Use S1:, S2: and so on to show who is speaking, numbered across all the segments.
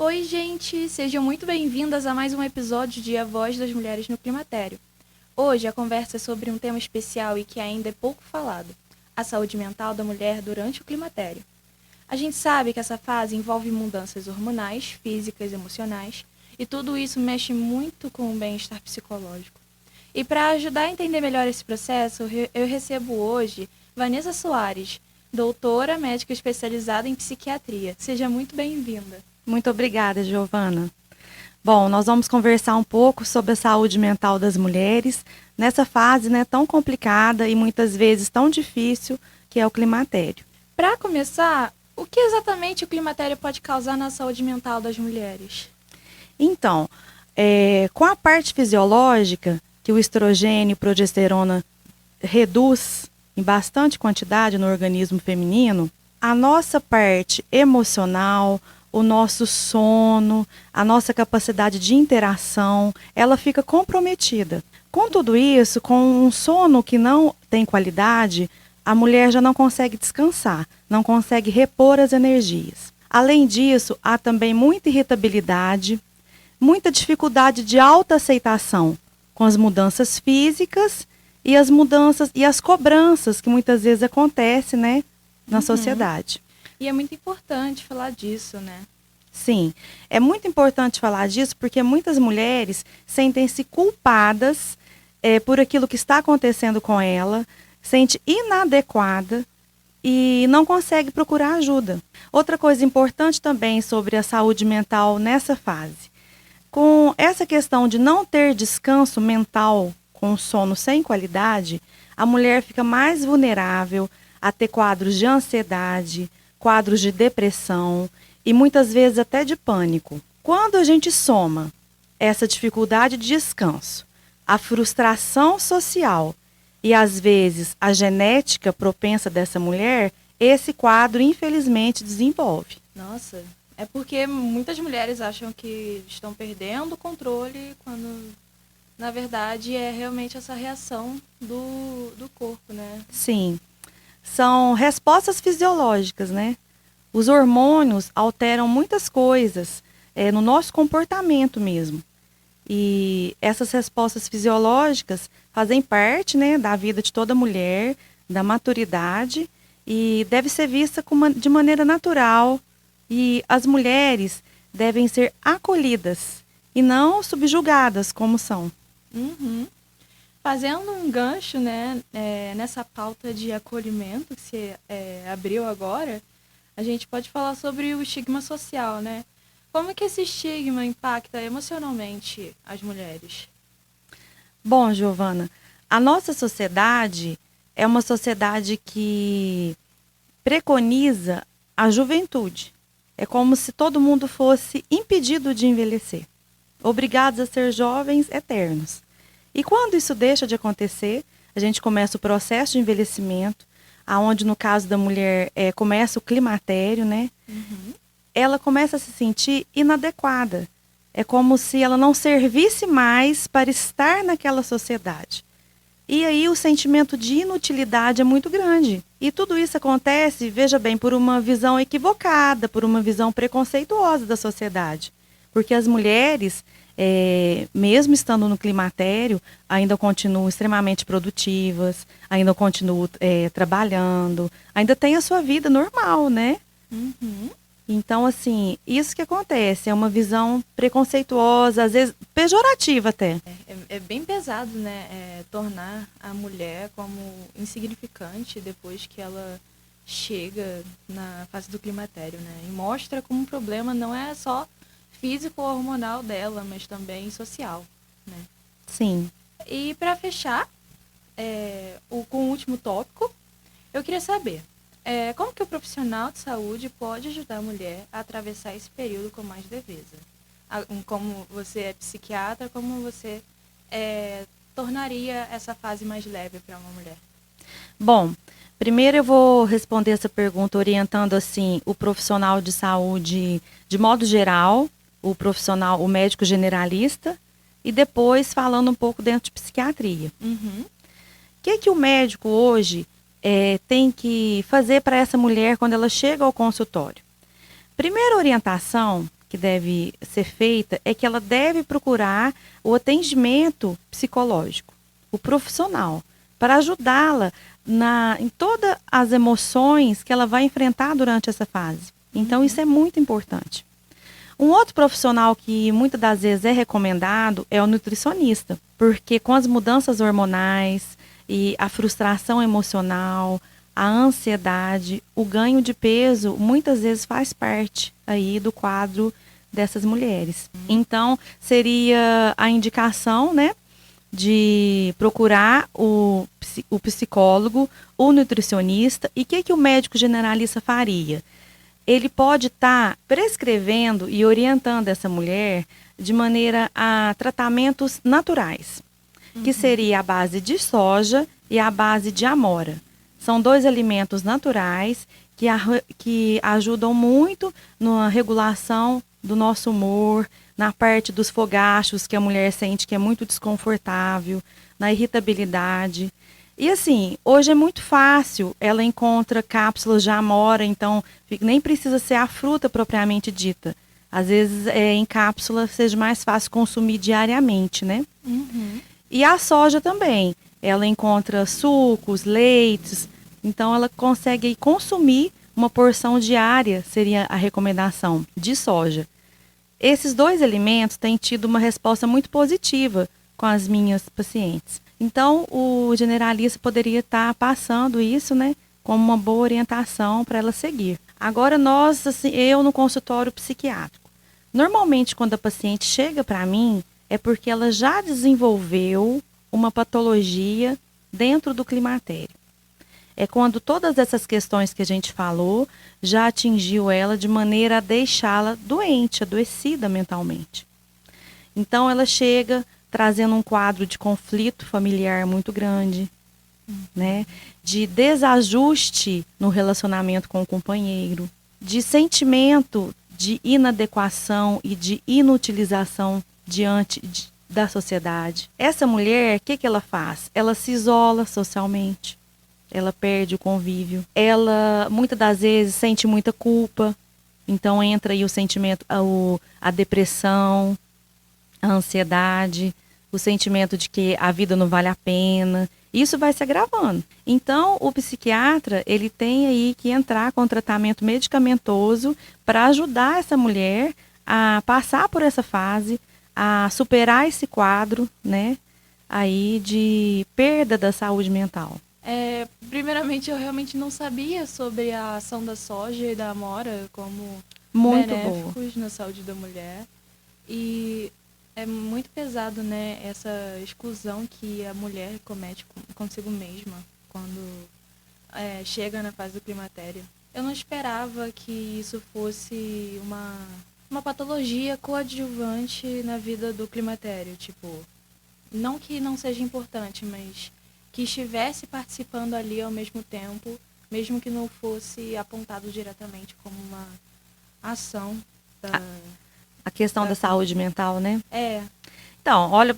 S1: Oi, gente! Sejam muito bem-vindas a mais um episódio de A Voz das Mulheres no Climatério. Hoje a conversa é sobre um tema especial e que ainda é pouco falado: a saúde mental da mulher durante o climatério. A gente sabe que essa fase envolve mudanças hormonais, físicas, emocionais, e tudo isso mexe muito com o bem-estar psicológico. E para ajudar a entender melhor esse processo, eu recebo hoje Vanessa Soares, doutora médica especializada em psiquiatria. Seja muito bem-vinda.
S2: Muito obrigada, Giovana. Bom, nós vamos conversar um pouco sobre a saúde mental das mulheres nessa fase, tão complicada e muitas vezes tão difícil que é o climatério.
S1: Para começar, o que exatamente o climatério pode causar na saúde mental das mulheres?
S2: Então, com a parte fisiológica, que o estrogênio e progesterona reduz em bastante quantidade no organismo feminino, a nossa parte emocional, o nosso sono, a nossa capacidade de interação, ela fica comprometida. Com tudo isso, com um sono que não tem qualidade, a mulher já não consegue descansar, não consegue repor as energias. Além disso, há também muita irritabilidade, muita dificuldade de autoaceitação com as mudanças físicas e as mudanças e as cobranças que muitas vezes acontecem, na sociedade.
S1: E é muito importante falar disso, né?
S2: Sim, é muito importante falar disso porque muitas mulheres sentem-se culpadas por aquilo que está acontecendo com ela, sente inadequada e não consegue procurar ajuda. Outra coisa importante também sobre a saúde mental nessa fase. Com essa questão de não ter descanso mental com sono sem qualidade, a mulher fica mais vulnerável a ter quadros de ansiedade, quadros de depressão e muitas vezes até de pânico. Quando a gente soma essa dificuldade de descanso, a frustração social e às vezes a genética propensa dessa mulher, esse quadro infelizmente desenvolve.
S1: Nossa, é porque muitas mulheres acham que estão perdendo o controle quando, na verdade, é realmente essa reação do corpo, né?
S2: Sim, são respostas fisiológicas, né? Os hormônios alteram muitas coisas no nosso comportamento mesmo. E essas respostas fisiológicas fazem parte, da vida de toda mulher, da maturidade, e deve ser vista de maneira natural. E as mulheres devem ser acolhidas e não subjugadas como são.
S1: Uhum. Fazendo um gancho, né, nessa pauta de acolhimento que você abriu agora, a gente pode falar sobre o estigma social, né? Como que esse estigma impacta emocionalmente as mulheres?
S2: Bom, Giovana, a nossa sociedade é uma sociedade que preconiza a juventude. É como se todo mundo fosse impedido de envelhecer, obrigados a ser jovens eternos. E quando isso deixa de acontecer, a gente começa o processo de envelhecimento, aonde no caso da mulher começa o climatério, né?
S1: Uhum.
S2: Ela começa a se sentir inadequada. É como se ela não servisse mais para estar naquela sociedade. E aí o sentimento de inutilidade é muito grande. E tudo isso acontece, veja bem, por uma visão equivocada, por uma visão preconceituosa da sociedade. Porque as mulheres, mesmo estando no climatério, ainda continuam extremamente produtivas, ainda continuam trabalhando, ainda têm a sua vida normal, né?
S1: Uhum.
S2: Então, assim, isso que acontece, é uma visão preconceituosa, às vezes pejorativa até.
S1: É bem pesado, né, tornar a mulher como insignificante depois que ela chega na fase do climatério, né? E mostra como o problema não é só físico ou hormonal dela, mas também social, né?
S2: Sim.
S1: E para fechar, com o último tópico, eu queria saber como que o profissional de saúde pode ajudar a mulher a atravessar esse período com mais leveza? Como você é psiquiatra, como você tornaria essa fase mais leve para uma mulher?
S2: Bom, primeiro eu vou responder essa pergunta orientando assim o profissional de saúde de modo geral, o médico generalista, e depois falando um pouco dentro de psiquiatria.
S1: Uhum.
S2: O que o médico hoje tem que fazer para essa mulher quando ela chega ao consultório? Primeira orientação que deve ser feita é que ela deve procurar o atendimento psicológico, o profissional, para ajudá-la em todas as emoções que ela vai enfrentar durante essa fase. Então, isso é muito importante. Um outro profissional que muitas das vezes é recomendado é o nutricionista, porque com as mudanças hormonais e a frustração emocional, a ansiedade, o ganho de peso, muitas vezes faz parte aí do quadro dessas mulheres. Então, seria a indicação, né, de procurar o psicólogo, o nutricionista. E o que o médico generalista faria? Ele pode estar prescrevendo e orientando essa mulher de maneira a tratamentos naturais, que seria a base de soja e a base de amora. São 2 alimentos naturais que ajudam muito na regulação do nosso humor, na parte dos fogachos que a mulher sente que é muito desconfortável, na irritabilidade. E assim, hoje é muito fácil, ela encontra cápsulas de amora, então nem precisa ser a fruta propriamente dita. Às vezes em cápsula seja mais fácil consumir diariamente, né? E a soja também, ela encontra sucos, leites, então ela consegue consumir uma porção diária, seria a recomendação, de soja. Esses 2 alimentos têm tido uma resposta muito positiva com as minhas pacientes. Então, o generalista poderia estar passando isso, né, como uma boa orientação para ela seguir. Agora, eu no consultório psiquiátrico, normalmente quando a paciente chega para mim, é porque ela já desenvolveu uma patologia dentro do climatério. É quando todas essas questões que a gente falou já atingiu ela de maneira a deixá-la doente, adoecida mentalmente. Então, ela chega trazendo um quadro de conflito familiar muito grande, né? De desajuste no relacionamento com o companheiro, de sentimento de inadequação e de inutilização diante da sociedade. Essa mulher, o que ela faz? Ela se isola socialmente, ela perde o convívio, ela muitas das vezes sente muita culpa, então entra aí o sentimento, a depressão, a ansiedade, o sentimento de que a vida não vale a pena. Isso vai se agravando. Então, o psiquiatra, ele tem aí que entrar com tratamento medicamentoso para ajudar essa mulher a passar por essa fase, a superar esse quadro, né, aí de perda da saúde mental.
S1: Primeiramente, eu realmente não sabia sobre a ação da soja e da amora como
S2: muito
S1: benéficos
S2: boa
S1: na saúde da mulher. E é muito pesado, né, essa exclusão que a mulher comete consigo mesma quando chega na fase do climatério. Eu não esperava que isso fosse uma patologia coadjuvante na vida do climatério. Tipo, não que não seja importante, mas que estivesse participando ali ao mesmo tempo, mesmo que não fosse apontado diretamente como uma ação da...
S2: A questão da saúde mental, né?
S1: Então,
S2: olha,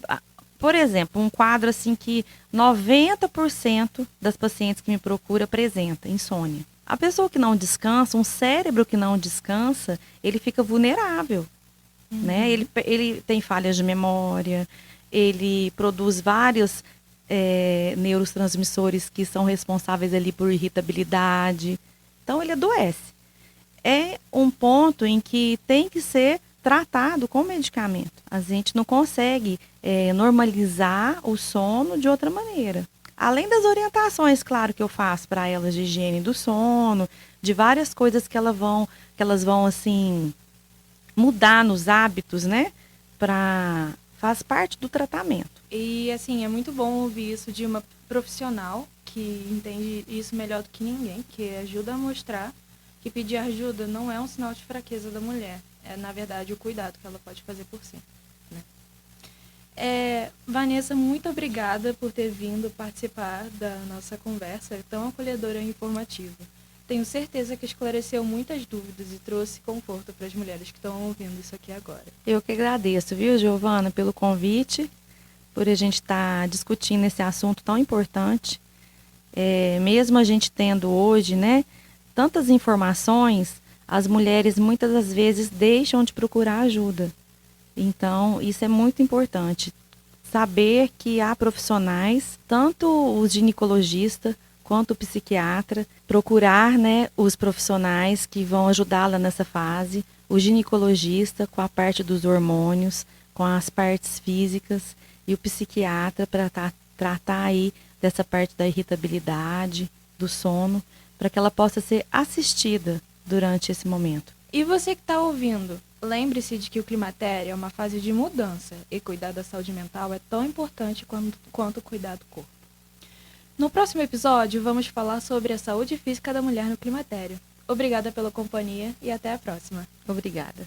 S2: por exemplo, um quadro assim que 90% das pacientes que me procuram apresenta insônia. A pessoa que não descansa, um cérebro que não descansa, ele fica vulnerável, né? Ele tem falhas de memória, ele produz vários neurotransmissores que são responsáveis ali por irritabilidade. Então, ele adoece. É um ponto em que tem que ser tratado com medicamento. A gente não consegue normalizar o sono de outra maneira. Além das orientações, claro, que eu faço para elas de higiene do sono, de várias coisas que elas vão assim mudar nos hábitos, né? Faz parte do tratamento.
S1: E assim, é muito bom ouvir isso de uma profissional que entende isso melhor do que ninguém, que ajuda a mostrar que pedir ajuda não é um sinal de fraqueza da mulher. É, na verdade, o cuidado que ela pode fazer por si. Né? Vanessa, muito obrigada por ter vindo participar da nossa conversa tão acolhedora e informativa. Tenho certeza que esclareceu muitas dúvidas e trouxe conforto para as mulheres que estão ouvindo isso aqui agora.
S2: Eu que agradeço, viu, Giovana, pelo convite, por a gente estar discutindo esse assunto tão importante. Mesmo a gente tendo hoje, né, tantas informações, as mulheres muitas das vezes deixam de procurar ajuda. Então, isso é muito importante. Saber que há profissionais, tanto o ginecologista quanto o psiquiatra, procurar, né, os profissionais que vão ajudá-la nessa fase, o ginecologista com a parte dos hormônios, com as partes físicas, e o psiquiatra para tratar aí dessa parte da irritabilidade, do sono, para que ela possa ser assistida durante esse momento.
S1: E você que está ouvindo, lembre-se de que o climatério é uma fase de mudança e cuidar da saúde mental é tão importante quanto cuidar do corpo. No próximo episódio, vamos falar sobre a saúde física da mulher no climatério. Obrigada pela companhia e até a próxima.
S2: Obrigada.